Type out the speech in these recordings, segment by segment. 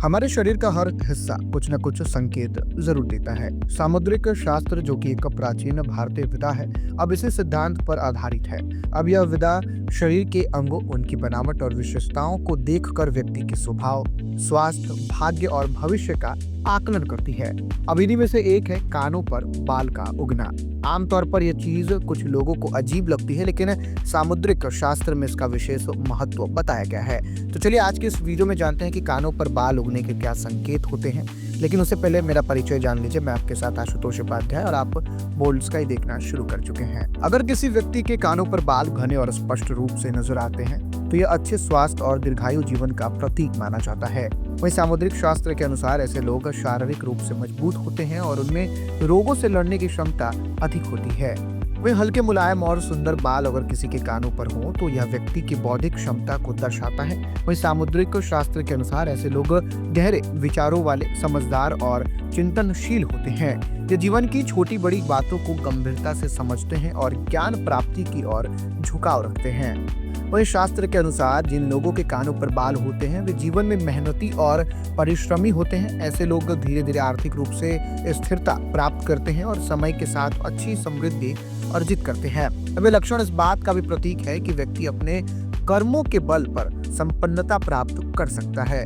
हमारे शरीर का हर हिस्सा कुछ न कुछ संकेत जरूर देता है। सामुद्रिक शास्त्र, जो कि एक प्राचीन भारतीय विधा है, अब इसी सिद्धांत पर आधारित है। अब यह विधा शरीर के अंगों, उनकी बनावट और विशेषताओं को देखकर व्यक्ति के स्वभाव, स्वास्थ्य, भाग्य और भविष्य का आकलन करती है। अब इन्हीं में से एक है कानों पर बाल का उगना। आमतौर पर यह चीज कुछ लोगों को अजीब लगती है, लेकिन सामुद्रिक शास्त्र में इसका विशेष महत्व बताया गया है। तो चलिए आज के इस वीडियो में जानते हैं कि कानों पर बाल उगने के क्या संकेत होते हैं। लेकिन उससे पहले मेरा परिचय जान लीजिए। मैं आपके साथ आशुतोष उपाध्याय और आप बोल्ड स्काई देखना शुरू कर चुके हैं। अगर किसी व्यक्ति के कानों पर बाल घने और स्पष्ट रूप से नजर आते हैं तो यह अच्छे स्वास्थ्य और दीर्घायु जीवन का प्रतीक माना जाता है। वहीं सामुद्रिक शास्त्र के अनुसार ऐसे लोग शारीरिक रूप से मजबूत होते हैं और उनमें रोगों से लड़ने की क्षमता अधिक होती है। वहीं हल्के, मुलायम और सुंदर बाल अगर किसी के कानों पर हो तो यह व्यक्ति की बौद्धिक क्षमता को दर्शाता है। वहीं सामुद्रिक शास्त्र के अनुसार ऐसे लोग गहरे विचारों वाले, समझदार और चिंतनशील होते हैं। ये जीवन की छोटी बड़ी बातों को गंभीरता से समझते हैं और ज्ञान प्राप्ति की ओर झुकाव रखते हैं। वहीं शास्त्र के अनुसार जिन लोगों के कानों पर बाल होते हैं वे जीवन में मेहनती और परिश्रमी होते हैं। ऐसे लोग धीरे धीरे आर्थिक रूप से स्थिरता प्राप्त करते हैं और समय के साथ अच्छी समृद्धि अर्जित करते हैं। अब ये लक्षण इस बात का भी प्रतीक है कि व्यक्ति अपने कर्मों के बल पर संपन्नता प्राप्त कर सकता है।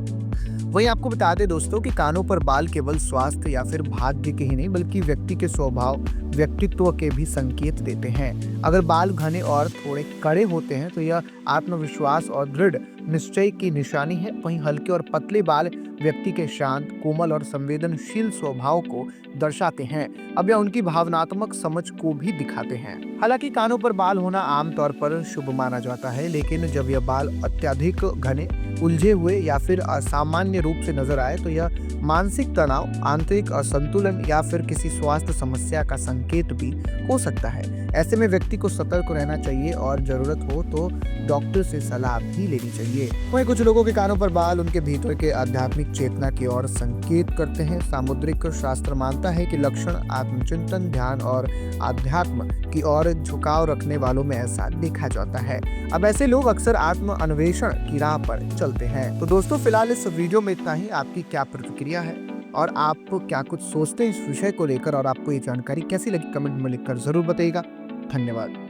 वहीं आपको बता दें दोस्तों कि कानों पर बाल केवल स्वास्थ्य या फिर भाग्य के ही नहीं बल्कि व्यक्ति के स्वभाव, व्यक्तित्व के भी संकेत देते हैं। अगर बाल घने और थोड़े कड़े होते हैं तो यह आत्मविश्वास और दृढ़ निश्चय की निशानी है। वहीं हल्के और पतले बाल व्यक्ति के शांत, कोमल और संवेदनशील स्वभाव को दर्शाते हैं। अब यह उनकी भावनात्मक समझ को भी दिखाते हैं। हालांकि कानों पर बाल होना आमतौर पर शुभ माना जाता है, लेकिन जब यह बाल अत्यधिक घने, उलझे हुए या फिर असामान्य रूप से नजर आए तो यह मानसिक तनाव, आंतरिक असंतुलन या फिर किसी स्वास्थ्य समस्या का संकेत भी हो सकता है। ऐसे में व्यक्ति को सतर्क रहना चाहिए और जरूरत हो तो डॉक्टर से सलाह भी लेनी चाहिए। वहीं कुछ लोगों के कानों पर बाल उनके भीतर के आध्यात्मिक चेतना की ओर संकेत करते हैं। सामुद्रिक शास्त्र मानता है कि लक्षण आत्मचिंतन, ध्यान और आध्यात्म की ओर झुकाव रखने वालों में ऐसा देखा जाता है। अब ऐसे लोग अक्सर आत्म अन्वेषण की राह पर चलते हैं। तो दोस्तों, फिलहाल इस वीडियो में इतना ही। आपकी क्या प्रतिक्रिया है और आप क्या कुछ सोचते हैं इस विषय को लेकर, और आपको ये जानकारी कैसी लगी कमेंट में लिखकर जरूर बताइएगा। धन्यवाद।